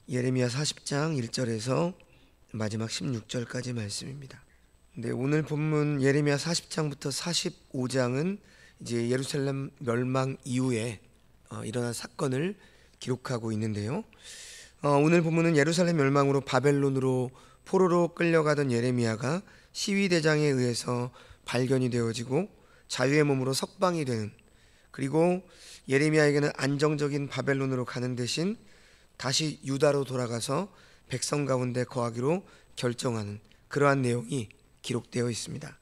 예레미야 40장 1절에서 마지막 16절까지 말씀입니다. 근데 오늘 본문 예레미야 40장부터 45장은 이제 예루살렘 멸망 이후에 일어난 사건을 기록하고 있는데요. 오늘 본문은 예루살렘 멸망으로 바벨론으로 포로로 끌려가던 예레미야가 시위대장에 의해서 발견이 되어지고 자유의 몸으로 석방이 되는, 그리고 예레미야에게는 안정적인 바벨론으로 가는 대신 다시 유다로 돌아가서 백성 가운데 거하기로 결정하는 그러한 내용이 기록되어 있습니다.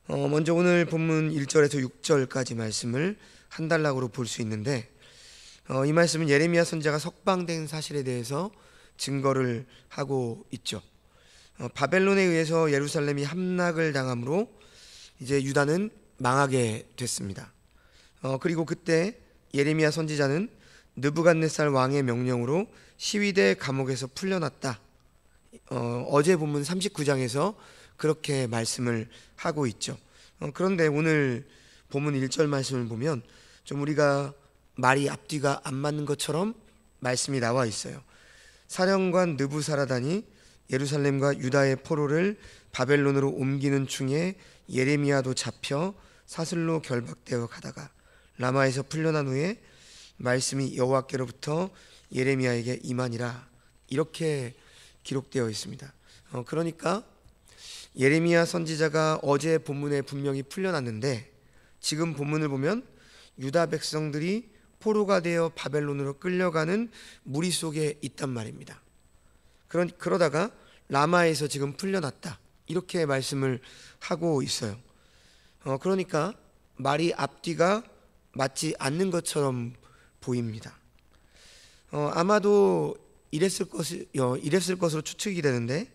먼저 오늘 본문 1절에서 6절까지 말씀을 한 단락으로 볼 수 있는데, 이 말씀은 예레미야 선지자가 석방된 사실에 대해서 증거를 하고 있죠. 바벨론에 의해서 예루살렘이 함락을 당함으로 이제 유다는 망하게 됐습니다. 그리고 그때 예레미야 선지자는 느부갓네살 왕의 명령으로 시위대 감옥에서 풀려났다. 어제 본문 39장에서 그렇게 말씀을 하고 있죠. 그런데 오늘 본문 1절 말씀을 보면 좀 우리가 말이 앞뒤가 안 맞는 것처럼 말씀이 나와 있어요. 사령관 느부사라단이 예루살렘과 유다의 포로를 바벨론으로 옮기는 중에 예레미야도 잡혀 사슬로 결박되어 가다가 라마에서 풀려난 후에 말씀이 여호와께로부터 예레미야에게 임하니라, 이렇게 기록되어 있습니다. 그러니까 예레미야 선지자가 어제 본문에 분명히 풀려났는데 지금 본문을 보면 유다 백성들이 포로가 되어 바벨론으로 끌려가는 무리 속에 있단 말입니다. 그러다가 라마에서 지금 풀려났다, 이렇게 말씀을 하고 있어요. 그러니까 말이 앞뒤가 맞지 않는 것처럼 보입니다. 아마도 이랬을 것으로 추측이 되는데,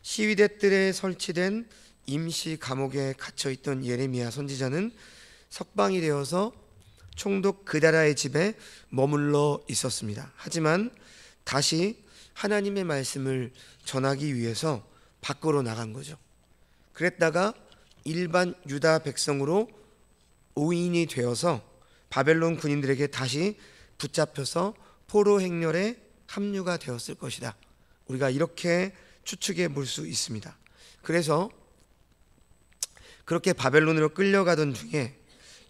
시위대 뜰에 설치된 임시 감옥에 갇혀있던 예레미야 선지자는 석방이 되어서 총독 그다라의 집에 머물러 있었습니다. 하지만 다시 하나님의 말씀을 전하기 위해서 밖으로 나간 거죠. 그랬다가 일반 유다 백성으로 오인이 되어서 바벨론 군인들에게 다시 붙잡혀서 포로 행렬에 합류가 되었을 것이다. 우리가 이렇게 추측해 볼 수 있습니다. 그래서 그렇게 바벨론으로 끌려가던 중에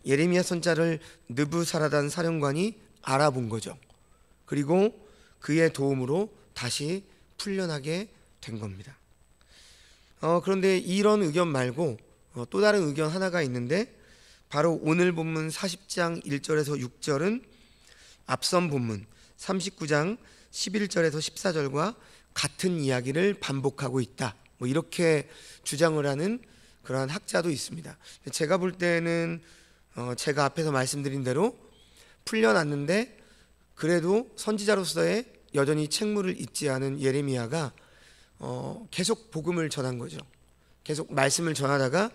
예레미야 선지자를 느부사라단 사령관이 알아본 거죠. 그리고 그의 도움으로 다시 풀려나게 된 겁니다. 그런데 이런 의견 말고 또 다른 의견 하나가 있는데, 바로 오늘 본문 40장 1절에서 6절은 앞선 본문 39장 11절에서 14절과 같은 이야기를 반복하고 있다, 이렇게 주장을 하는 그러한 학자도 있습니다. 제가 볼 때는 제가 앞에서 말씀드린 대로 풀려났는데 그래도 선지자로서의 여전히 책무를 잊지 않은 예레미야가 계속 복음을 전한 거죠. 계속 말씀을 전하다가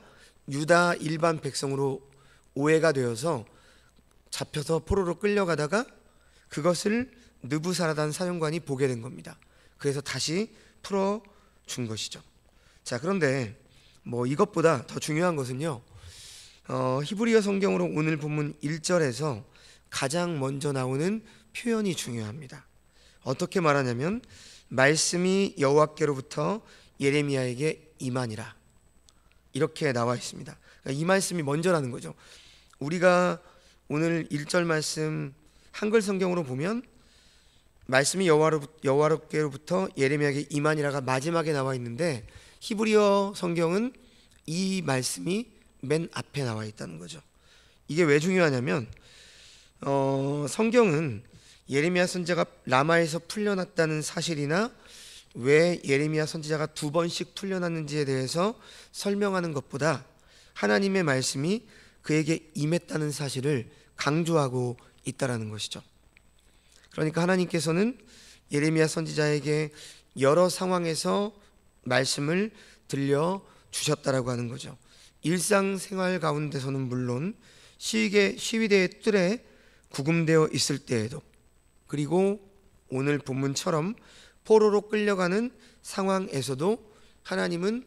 유다 일반 백성으로 오해가 되어서 잡혀서 포로로 끌려가다가 그것을 느부사라단 사령관이 보게 된 겁니다. 그래서 다시 풀어준 것이죠. 자, 그런데 이것보다 더 중요한 것은요, 히브리어 성경으로 오늘 본문 1절에서 가장 먼저 나오는 표현이 중요합니다. 어떻게 말하냐면 말씀이 여호와께로부터 예레미야에게 임하니라, 이렇게 나와 있습니다. 그러니까 이 말씀이 먼저라는 거죠. 우리가 오늘 1절 말씀 한글 성경으로 보면 말씀이 여호와께로부터 예레미야에게 임하니라가 마지막에 나와 있는데, 히브리어 성경은 이 말씀이 맨 앞에 나와 있다는 거죠. 이게 왜 중요하냐면 성경은 예레미야 선지자가 라마에서 풀려났다는 사실이나 왜 예레미야 선지자가 2번씩 풀려났는지에 대해서 설명하는 것보다 하나님의 말씀이 그에게 임했다는 사실을 강조하고 있다라는 것이죠. 그러니까 하나님께서는 예레미야 선지자에게 여러 상황에서 말씀을 들려주셨다라고 하는 거죠. 일상생활 가운데서는 물론 시위대의 뜰에 구금되어 있을 때에도, 그리고 오늘 본문처럼 포로로 끌려가는 상황에서도 하나님은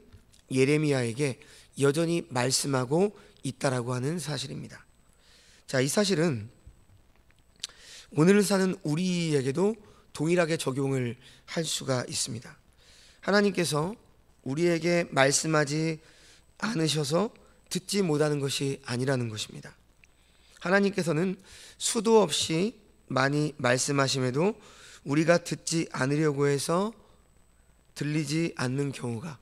예레미야에게 여전히 말씀하고 있다라고 하는 사실입니다. 자, 이 사실은 오늘을 사는 우리에게도 동일하게 적용을 할 수가 있습니다. 하나님께서 우리에게 말씀하지 않으셔서 듣지 못하는 것이 아니라는 것입니다. 하나님께서는 수도 없이 많이 말씀하심에도 우리가 듣지 않으려고 해서 들리지 않는 경우가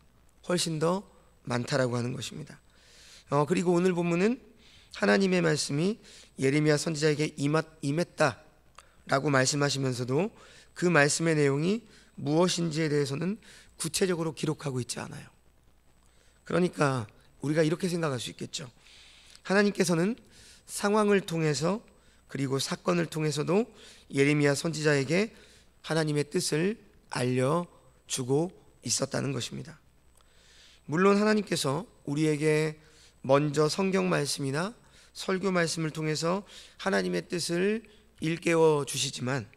훨씬 더 많다라고 하는 것입니다. 그리고 오늘 본문은 하나님의 말씀이 예레미야 선지자에게 임했다라고 말씀하시면서도 그 말씀의 내용이 무엇인지에 대해서는 구체적으로 기록하고 있지 않아요. 그러니까 우리가 이렇게 생각할 수 있겠죠. 하나님께서는 상황을 통해서 그리고 사건을 통해서도 예레미야 선지자에게 하나님의 뜻을 알려주고 있었다는 것입니다. 물론 하나님께서 우리에게 먼저 성경 말씀이나 설교 말씀을 통해서 하나님의 뜻을 일깨워 주시지만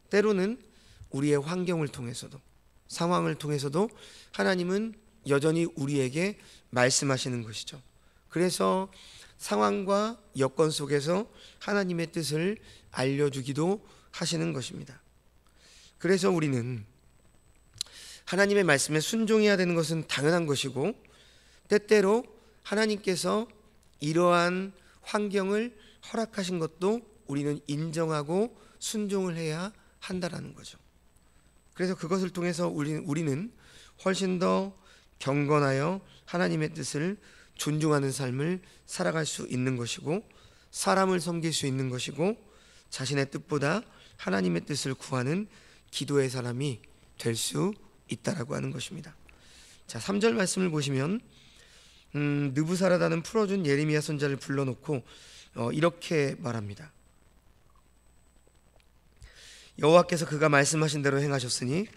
때로는 우리의 환경을 통해서도 상황을 통해서도 하나님은 여전히 우리에게 말씀하시는 것이죠. 그래서 상황과 여건 속에서 하나님의 뜻을 알려주기도 하시는 것입니다. 그래서 우리는 하나님의 말씀에 순종해야 되는 것은 당연한 것이고 때때로 하나님께서 이러한 환경을 허락하신 것도 우리는 인정하고 순종을 해야 한다라는 거죠. 그래서 그것을 통해서 우리는 훨씬 더 경건하여 하나님의 뜻을 존중하는 삶을 살아갈 수 있는 것이고 사람을 섬길 수 있는 것이고 자신의 뜻보다 하나님의 뜻을 구하는 기도의 사람이 될 수 있다라고 하는 것입니다. 자, 3절 말씀을 보시면 느부사라다는 풀어준 예레미야 선지자를 불러놓고 이렇게 말합니다. 여호와께서 그가 말씀하신 대로 행하셨으니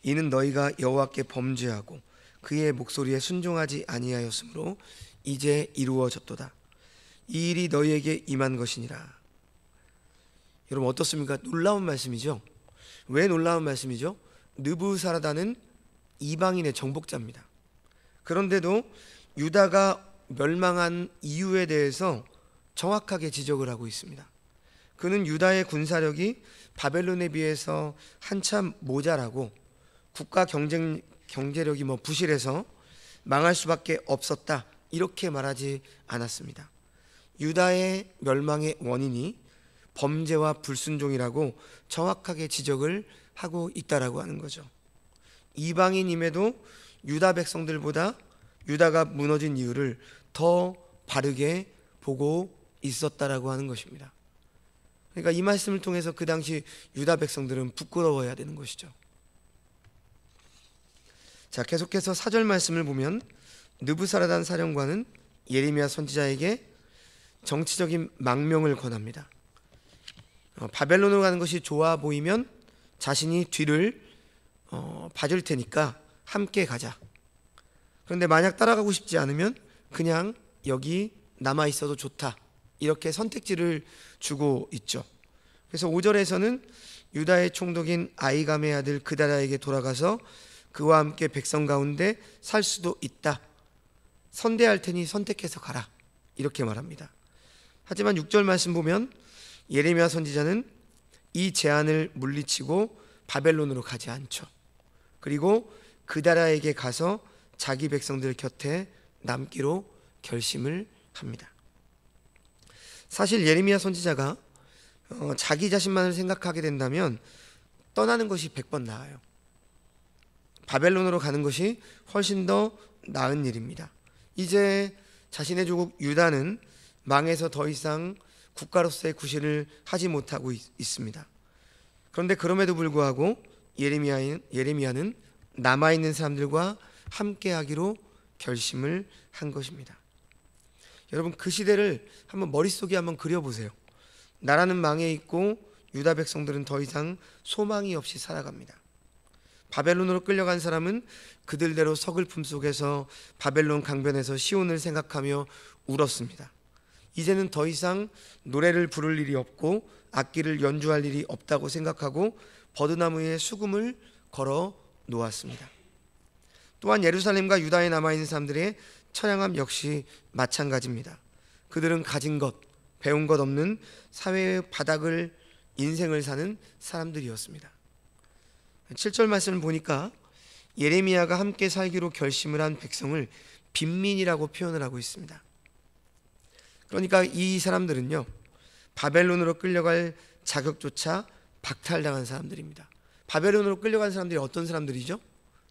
이는 너희가 여호와께 범죄하고 그의 목소리에 순종하지 아니하였으므로 이제 이루어졌도다. 이 일이 너희에게 임한 것이니라. 여러분 어떻습니까? 놀라운 말씀이죠. 왜 놀라운 말씀이죠? 느부사라다는 이방인의 정복자입니다. 그런데도 유다가 멸망한 이유에 대해서 정확하게 지적을 하고 있습니다. 그는 유다의 군사력이 바벨론에 비해서 한참 모자라고 국가 경제력이 부실해서 망할 수밖에 없었다 이렇게 말하지 않았습니다. 유다의 멸망의 원인이 범죄와 불순종이라고 정확하게 지적을 하고 있다라고 하는 거죠. 이방인임에도 유다 백성들보다 유다가 무너진 이유를 더 바르게 보고 있었다라고 하는 것입니다. 그러니까 이 말씀을 통해서 그 당시 유다 백성들은 부끄러워야 되는 것이죠. 자, 계속해서 4절 말씀을 보면 느부사라단 사령관은 예레미야 선지자에게 정치적인 망명을 권합니다. 바벨론으로 가는 것이 좋아 보이면 자신이 뒤를 봐줄 테니까 함께 가자. 그런데 만약 따라가고 싶지 않으면 그냥 여기 남아 있어도 좋다. 이렇게 선택지를 주고 있죠. 그래서 5절에서는 유다의 총독인 아히감의 아들 그다랴에게 돌아가서 그와 함께 백성 가운데 살 수도 있다. 선대할 테니 선택해서 가라. 이렇게 말합니다. 하지만 6절 말씀 보면 예레미야 선지자는 이 제안을 물리치고 바벨론으로 가지 않죠. 그리고 그다랴에게 가서 자기 백성들 곁에 남기로 결심을 합니다. 사실 예레미야 선지자가 자기 자신만을 생각하게 된다면 떠나는 것이 100번 나아요. 바벨론으로 가는 것이 훨씬 더 나은 일입니다. 이제 자신의 조국 유다는 망해서 더 이상 국가로서의 구실을 하지 못하고 있습니다. 그런데 그럼에도 불구하고 예레미야는 남아있는 사람들과 함께하기로 결심을 한 것입니다. 여러분 그 시대를 한번 머릿속에 한번 그려보세요. 나라는 망해 있고 유다 백성들은 더 이상 소망이 없이 살아갑니다. 바벨론으로 끌려간 사람은 그들대로 서글픔 속에서 바벨론 강변에서 시온을 생각하며 울었습니다. 이제는 더 이상 노래를 부를 일이 없고 악기를 연주할 일이 없다고 생각하고 버드나무에 수금을 걸어 놓았습니다. 또한 예루살렘과 유다에 남아있는 사람들의 처량함 역시 마찬가지입니다. 그들은 가진 것, 배운 것 없는 사회의 바닥을 인생을 사는 사람들이었습니다. 7절 말씀을 보니까 예레미야가 함께 살기로 결심을 한 백성을 빈민이라고 표현을 하고 있습니다. 그러니까 이 사람들은요, 바벨론으로 끌려갈 자격조차 박탈당한 사람들입니다. 바벨론으로 끌려간 사람들이 어떤 사람들이죠?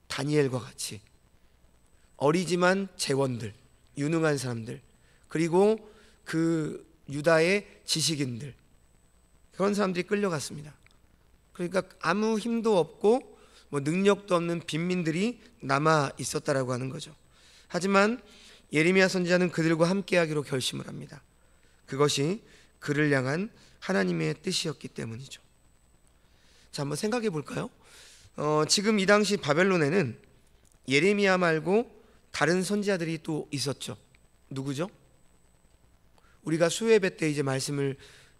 다니엘과 같이 어리지만 재원들, 유능한 사람들, 그리고 그 유다의 지식인들, 그런 사람들이 끌려갔습니다. 그러니까 아무 힘도 없고 뭐 능력도 없는 빈민들이 남아 있었다라고 하는 거죠. 하지만 예레미야 선지자는 그들과 함께하기로 결심을 합니다. 그것이 그를 향한 하나님의 뜻이었기 때문이죠. 자, 한번 생각해 볼까요? 지금 이 당시 바벨론에는 예레미야 말고 다른 선지자들이 또 있었죠. 누구죠? 우리가 수요예배 때 이제 말씀을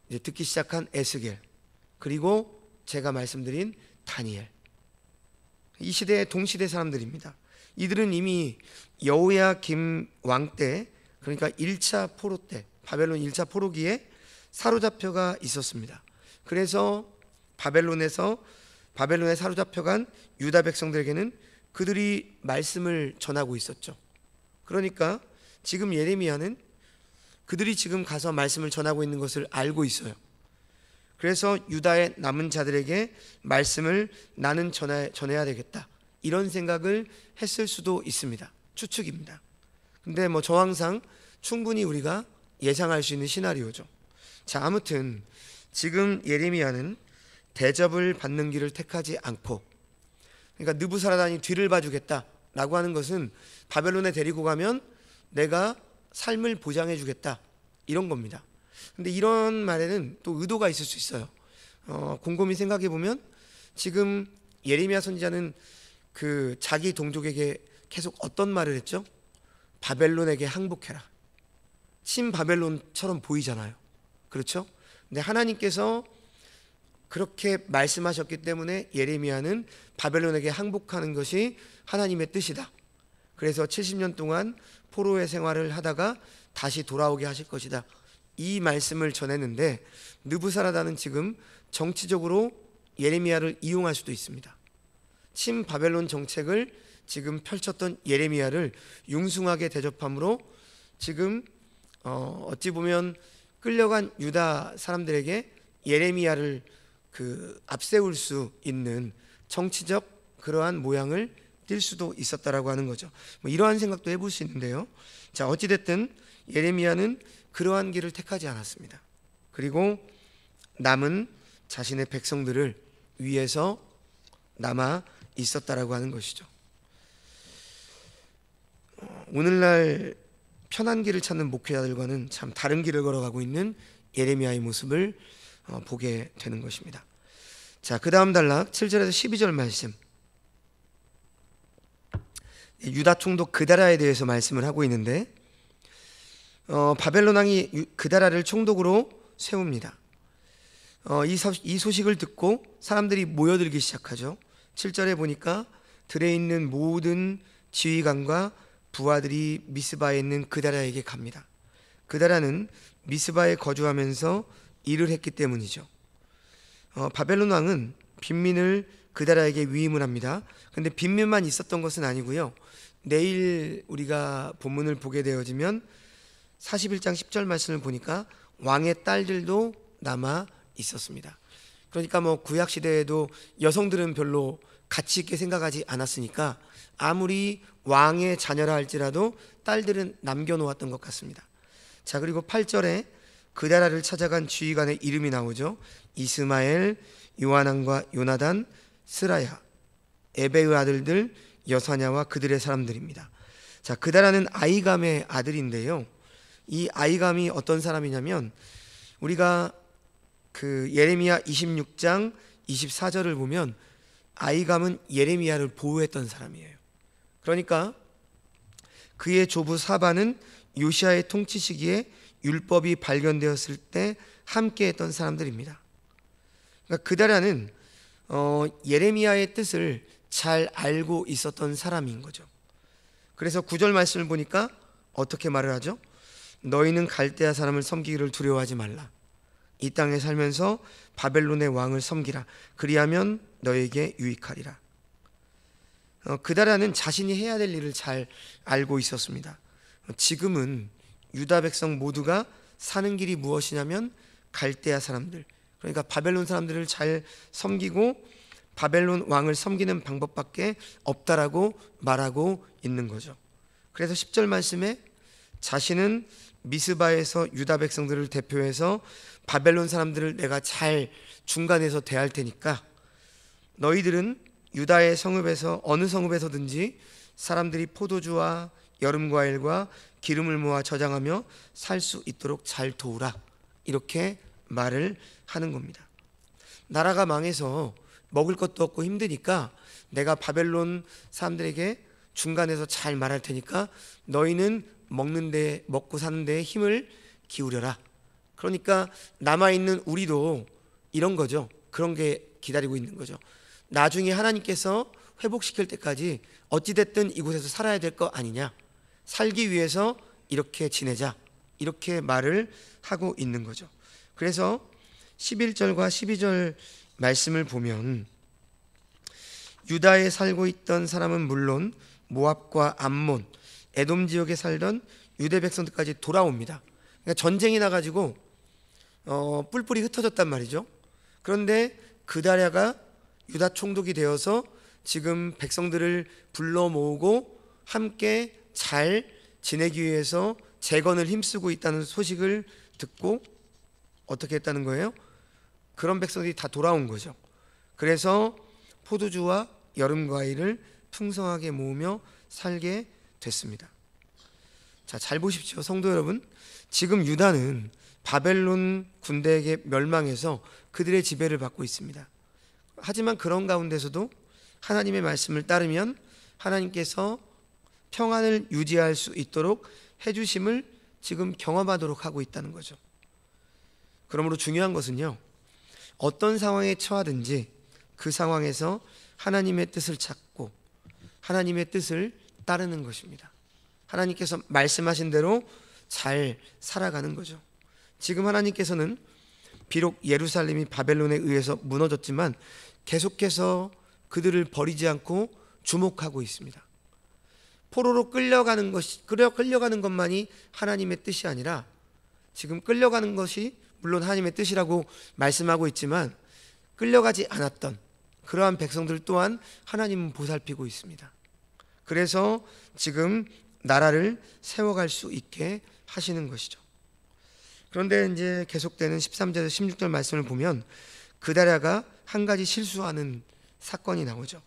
이제 듣기 시작한 에스겔, 그리고 제가 말씀드린 다니엘. 이 시대의 동시대 사람들입니다. 이들은 이미 여호야김 왕 때, 그러니까 1차 포로 때, 바벨론 1차 포로기에 사로잡혀가 있었습니다. 그래서 바벨론에 사로잡혀간 유다 백성들에게는 그들이 말씀을 전하고 있었죠. 그러니까 지금 예레미야는 그들이 지금 가서 말씀을 전하고 있는 것을 알고 있어요. 그래서 유다의 남은 자들에게 말씀을 나는 전해야 되겠다, 이런 생각을 했을 수도 있습니다. 추측입니다. 근데 뭐 정황상 충분히 우리가 예상할 수 있는 시나리오죠. 자, 아무튼 지금 예레미야는 대접을 받는 길을 택하지 않고, 그러니까 느부사라단이 뒤를 봐주겠다라고 하는 것은 바벨론에 데리고 가면 내가 삶을 보장해 주겠다, 이런 겁니다. 근데 이런 말에는 또 의도가 있을 수 있어요. 곰곰이 생각해 보면 지금 예레미야 선지자는 그 자기 동족에게 계속 어떤 말을 했죠? 바벨론에게 항복해라. 친바벨론처럼 보이잖아요. 그렇죠? 근데 하나님께서 그렇게 말씀하셨기 때문에 예레미야는 바벨론에게 항복하는 것이 하나님의 뜻이다. 그래서 70년 동안 포로의 생활을 하다가 다시 돌아오게 하실 것이다, 이 말씀을 전했는데, 느부사라단은 지금 정치적으로 예레미야를 이용할 수도 있습니다. 친바벨론 정책을 지금 펼쳤던 예레미야를 융숭하게 대접함으로 지금 어찌 보면 끌려간 유다 사람들에게 예레미야를 앞세울 수 있는 정치적 그러한 모양을 띌 수도 있었다라고 하는 거죠. 뭐 이러한 생각도 해볼 수 있는데요. 자, 어찌됐든 예레미야는 그러한 길을 택하지 않았습니다. 그리고 남은 자신의 백성들을 위해서 남아 있었다라고 하는 것이죠. 오늘날 편한 길을 찾는 목회자들과는 참 다른 길을 걸어가고 있는 예레미야의 모습을 보게 되는 것입니다. 자, 그 다음 단락 7절에서 12절 말씀, 유다 총독 그다라에 대해서 말씀을 하고 있는데, 바벨론 왕이 그다라를 총독으로 세웁니다. 이 소식을 듣고 사람들이 모여들기 시작하죠. 7절에 보니까 들에 있는 모든 지휘관과 부하들이 미스바에 있는 그다라에게 갑니다. 그다라는 미스바에 거주하면서 일을 했기 때문이죠. 바벨론 왕은 빈민을 그다라에게 위임을 합니다. 그런데 빈민만 있었던 것은 아니고요. 내일 우리가 본문을 보게 되어지면 41장 10절 말씀을 보니까 왕의 딸들도 남아 있었습니다. 그러니까 뭐 구약 시대에도 여성들은 별로 가치 있게 생각하지 않았으니까 아무리 왕의 자녀라 할지라도 딸들은 남겨놓았던 것 같습니다. 자, 그리고 8절에 그다라를 찾아간 지휘관의 이름이 나오죠. 이스마엘, 요하난과 요나단, 스라야, 에베의 아들들 여사냐와 그들의 사람들입니다. 자, 그다라는 아이감의 아들인데요. 이 아이감이 어떤 사람이냐면, 우리가 그 예레미야 26장 24절을 보면 아이감은 예레미야를 보호했던 사람이에요. 그러니까 그의 조부 사바는 요시야의 통치 시기에 율법이 발견되었을 때 함께했던 사람들입니다. 그러니까 그다라는 예레미야의 뜻을 잘 알고 있었던 사람인 거죠. 그래서 9절 말씀을 보니까 어떻게 말을 하죠? 너희는 갈대아 사람을 섬기기를 두려워하지 말라. 이 땅에 살면서 바벨론의 왕을 섬기라. 그리하면 너에게 유익하리라. 그다라는 자신이 해야 될 일을 잘 알고 있었습니다. 지금은 유다 백성 모두가 사는 길이 무엇이냐면 갈대아 사람들, 그러니까 바벨론 사람들을 잘 섬기고 바벨론 왕을 섬기는 방법밖에 없다라고 말하고 있는 거죠. 그래서 10절 말씀에 자신은 미스바에서 유다 백성들을 대표해서 바벨론 사람들을 내가 잘 중간에서 대할 테니까 너희들은 유다의 성읍에서 어느 성읍에서든지 사람들이 포도주와 여름과일과 기름을 모아 저장하며 살 수 있도록 잘 도우라. 이렇게 말을 하는 겁니다. 나라가 망해서 먹을 것도 없고 힘드니까 내가 바벨론 사람들에게 중간에서 잘 말할 테니까 너희는 먹는데 먹고 사는 데에 힘을 기울여라. 그러니까 남아있는 우리도 이런 거죠. 그런 게 기다리고 있는 거죠. 나중에 하나님께서 회복시킬 때까지 어찌됐든 이곳에서 살아야 될 거 아니냐, 살기 위해서 이렇게 지내자, 이렇게 말을 하고 있는 거죠. 그래서 11절과 12절 말씀을 보면 유다에 살고 있던 사람은 물론 모압과 암몬, 에돔 지역에 살던 유대 백성들까지 돌아옵니다. 그러니까 전쟁이 나가지고 뿔뿔이 흩어졌단 말이죠. 그런데 그다랴가 유다 총독이 되어서 지금 백성들을 불러 모으고 함께 잘 지내기 위해서 재건을 힘쓰고 있다는 소식을 듣고 어떻게 했다는 거예요? 그런 백성들이 다 돌아온 거죠. 그래서 포도주와 여름과일을 풍성하게 모으며 살게 됐습니다. 자, 잘 보십시오, 성도 여러분. 지금 유다는 바벨론 군대에게 멸망해서 그들의 지배를 받고 있습니다. 하지만 그런 가운데서도 하나님의 말씀을 따르면 하나님께서 평안을 유지할 수 있도록 해주심을 지금 경험하도록 하고 있다는 거죠. 그러므로 중요한 것은요, 어떤 상황에 처하든지 그 상황에서 하나님의 뜻을 찾고 하나님의 뜻을 따르는 것입니다. 하나님께서 말씀하신 대로 잘 살아가는 거죠. 지금 하나님께서는 비록 예루살렘이 바벨론에 의해서 무너졌지만 계속해서 그들을 버리지 않고 주목하고 있습니다. 포로로 끌려가는 것만이 하나님의 뜻이 아니라 지금 끌려가는 것이 물론 하나님의 뜻이라고 말씀하고 있지만 끌려가지 않았던 그러한 백성들 또한 하나님은 보살피고 있습니다. 그래서 지금 나라를 세워갈 수 있게 하시는 것이죠. 그런데 이제 계속되는 13절에서 16절 말씀을 보면 그다랴가 한 가지 실수하는 사건이 나오죠.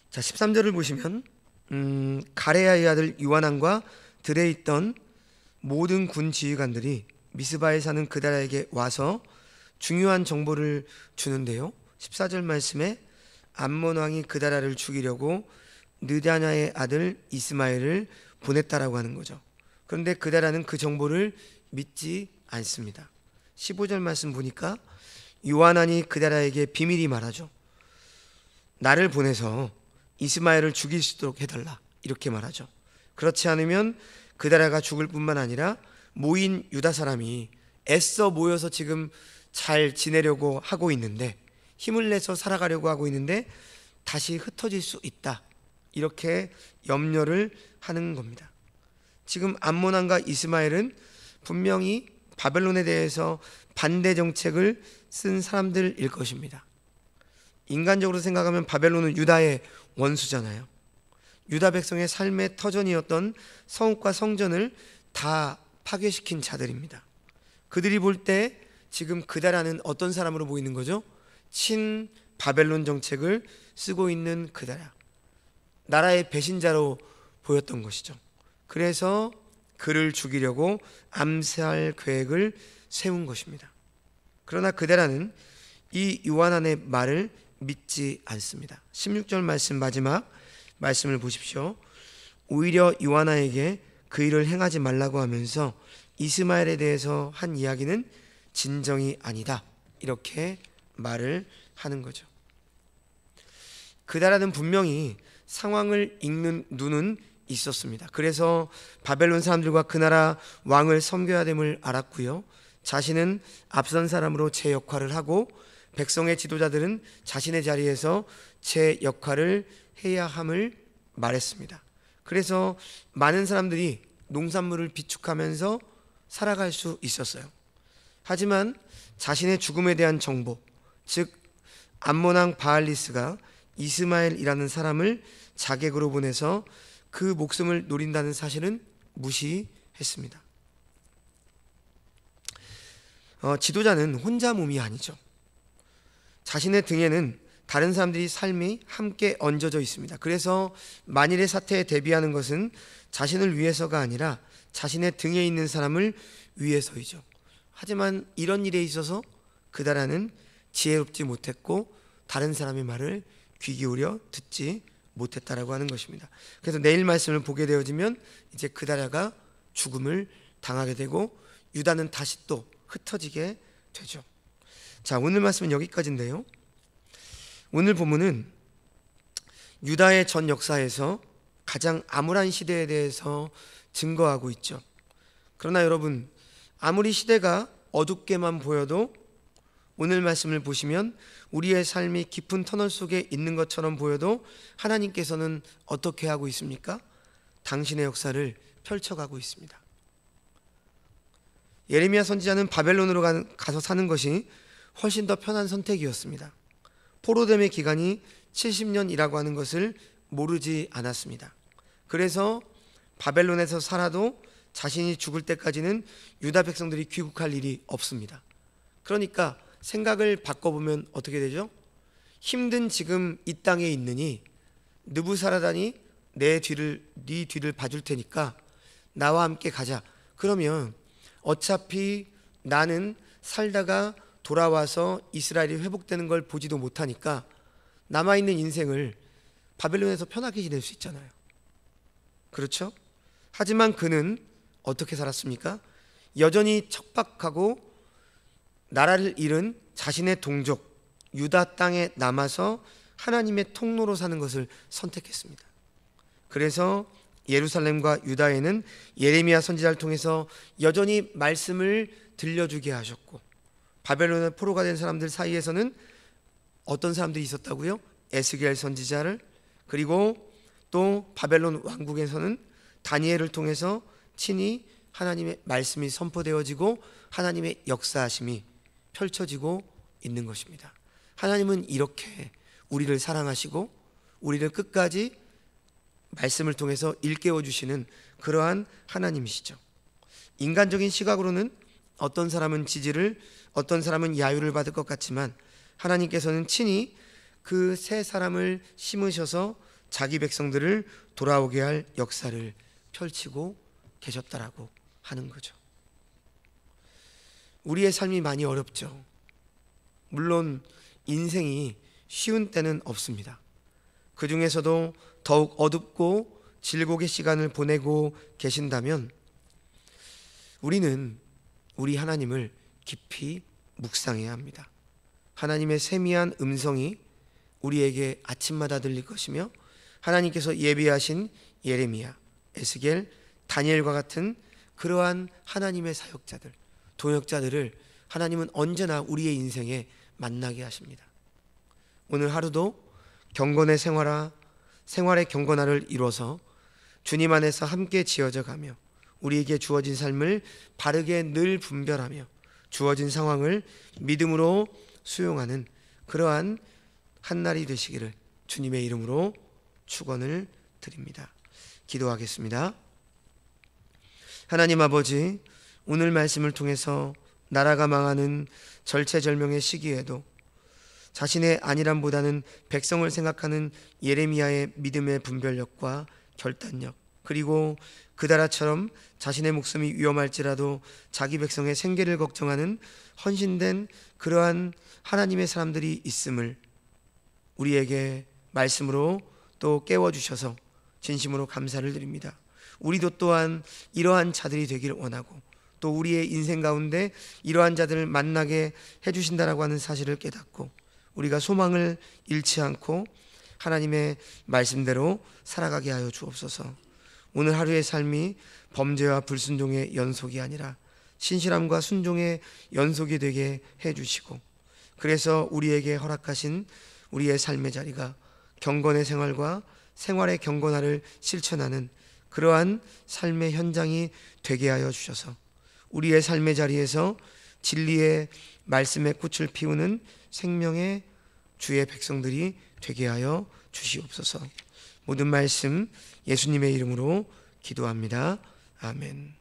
자, 13절을 보시면 가레야의 아들 요하난과 들에 있던 모든 군 지휘관들이 미스바에 사는 그다랴에게 와서 중요한 정보를 주는데요. 14절 말씀에 암몬 왕이 그다랴를 죽이려고 느다냐의 아들 이스마엘을 보냈다라고 하는 거죠. 그런데 그다랴는 그 정보를 믿지 않습니다. 15절 말씀 보니까 요하난이 그다랴에게 비밀히 말하죠. 나를 보내서 이스마엘을 죽일 수 있도록 해달라, 이렇게 말하죠. 그렇지 않으면 그다랴가 죽을 뿐만 아니라 모인 유다 사람이 애써 모여서 지금 잘 지내려고 하고 있는데, 힘을 내서 살아가려고 하고 있는데 다시 흩어질 수 있다, 이렇게 염려를 하는 겁니다. 지금 암몬 왕과 이스마엘은 분명히 바벨론에 대해서 반대 정책을 쓴 사람들일 것입니다. 인간적으로 생각하면 바벨론은 유다의 원수잖아요. 유다 백성의 삶의 터전이었던 성읍과 성전을 다 파괴시킨 자들입니다. 그들이 볼 때 지금 그다랴는 어떤 사람으로 보이는 거죠? 친 바벨론 정책을 쓰고 있는 그다랴, 나라의 배신자로 보였던 것이죠. 그래서 그를 죽이려고 암살 계획을 세운 것입니다. 그러나 그다랴는 이 요하난의 말을 믿지 않습니다. 16절 말씀 마지막 말씀을 보십시오. 오히려 요하난에게 그 일을 행하지 말라고 하면서 이스마엘에 대해서 한 이야기는 진정이 아니다, 이렇게 말을 하는 거죠. 그다랴는 분명히 상황을 읽는 눈은 있었습니다. 그래서 바벨론 사람들과 그 나라 왕을 섬겨야 됨을 알았고요. 자신은 앞선 사람으로 제 역할을 하고 백성의 지도자들은 자신의 자리에서 제 역할을 해야 함을 말했습니다. 그래서 많은 사람들이 농산물을 비축하면서 살아갈 수 있었어요. 하지만 자신의 죽음에 대한 정보, 즉 암몬왕 바알리스가 이스마엘이라는 사람을 자객으로 보내서 그 목숨을 노린다는 사실은 무시했습니다. 지도자는 혼자 몸이 아니죠. 자신의 등에는 다른 사람들이 삶이 함께 얹어져 있습니다. 그래서 만일의 사태에 대비하는 것은 자신을 위해서가 아니라 자신의 등에 있는 사람을 위해서이죠. 하지만 이런 일에 있어서 그다라는 지혜롭지 못했고 다른 사람의 말을 귀 기울여 듣지 못했다라고 하는 것입니다. 그래서 내일 말씀을 보게 되어지면 이제 그다라가 죽음을 당하게 되고 유다는 다시 또 흩어지게 되죠. 자, 오늘 말씀은 여기까지인데요. 오늘 본문은 유다의 전 역사에서 가장 암울한 시대에 대해서 증거하고 있죠. 그러나 여러분, 아무리 시대가 어둡게만 보여도 오늘 말씀을 보시면 우리의 삶이 깊은 터널 속에 있는 것처럼 보여도 하나님께서는 어떻게 하고 있습니까? 당신의 역사를 펼쳐가고 있습니다. 예레미야 선지자는 바벨론으로 가서 사는 것이 훨씬 더 편한 선택이었습니다. 포로됨의 기간이 70년이라고 하는 것을 모르지 않았습니다. 그래서 바벨론에서 살아도 자신이 죽을 때까지는 유다 백성들이 귀국할 일이 없습니다. 그러니까 생각을 바꿔보면 어떻게 되죠? 힘든 지금 이 땅에 있느니 느부사라단이 네 뒤를 봐줄 테니까 나와 함께 가자. 그러면 어차피 나는 살다가 돌아와서 이스라엘이 회복되는 걸 보지도 못하니까 남아있는 인생을 바벨론에서 편하게 지낼 수 있잖아요. 그렇죠? 하지만 그는 어떻게 살았습니까? 여전히 척박하고 나라를 잃은 자신의 동족 유다 땅에 남아서 하나님의 통로로 사는 것을 선택했습니다. 그래서 예루살렘과 유다에는 예레미야 선지자를 통해서 여전히 말씀을 들려주게 하셨고, 바벨론의 포로가 된 사람들 사이에서는 어떤 사람들이 있었다고요? 에스겔 선지자를, 그리고 또 바벨론 왕국에서는 다니엘을 통해서 친히 하나님의 말씀이 선포되어지고 하나님의 역사하심이 펼쳐지고 있는 것입니다. 하나님은 이렇게 우리를 사랑하시고 우리를 끝까지 말씀을 통해서 일깨워 주시는 그러한 하나님이시죠. 인간적인 시각으로는 어떤 사람은 지지를, 어떤 사람은 야유를 받을 것 같지만 하나님께서는 친히 그 세 사람을 심으셔서 자기 백성들을 돌아오게 할 역사를 펼치고 계셨다라고 하는 거죠. 우리의 삶이 많이 어렵죠. 물론 인생이 쉬운 때는 없습니다. 그 중에서도 더욱 어둡고 질곡의 시간을 보내고 계신다면 우리는 우리 하나님을 깊이 묵상해야 합니다. 하나님의 세미한 음성이 우리에게 아침마다 들릴 것이며 하나님께서 예비하신 예레미야, 에스겔, 다니엘과 같은 그러한 하나님의 사역자들, 동역자들을 하나님은 언제나 우리의 인생에 만나게 하십니다. 오늘 하루도 경건의 생활의 경건화를 이뤄서 주님 안에서 함께 지어져 가며 우리에게 주어진 삶을 바르게 늘 분별하며 주어진 상황을 믿음으로 수용하는 그러한 한날이 되시기를 주님의 이름으로 축원을 드립니다. 기도하겠습니다. 하나님 아버지, 오늘 말씀을 통해서 나라가 망하는 절체절명의 시기에도 자신의 안일함보다는 백성을 생각하는 예레미야의 믿음의 분별력과 결단력, 그리고 그다라처럼 자신의 목숨이 위험할지라도 자기 백성의 생계를 걱정하는 헌신된 그러한 하나님의 사람들이 있음을 우리에게 말씀으로 또 깨워주셔서 진심으로 감사를 드립니다. 우리도 또한 이러한 자들이 되기를 원하고 또 우리의 인생 가운데 이러한 자들을 만나게 해주신다라고 하는 사실을 깨닫고 우리가 소망을 잃지 않고 하나님의 말씀대로 살아가게 하여 주옵소서. 오늘 하루의 삶이 범죄와 불순종의 연속이 아니라 신실함과 순종의 연속이 되게 해주시고, 그래서 우리에게 허락하신 우리의 삶의 자리가 경건의 생활과 생활의 경건화를 실천하는 그러한 삶의 현장이 되게 하여 주셔서 우리의 삶의 자리에서 진리의 말씀의 꽃을 피우는 생명의 주의 백성들이 되게 하여 주시옵소서. 모든 말씀 예수님의 이름으로 기도합니다. 아멘.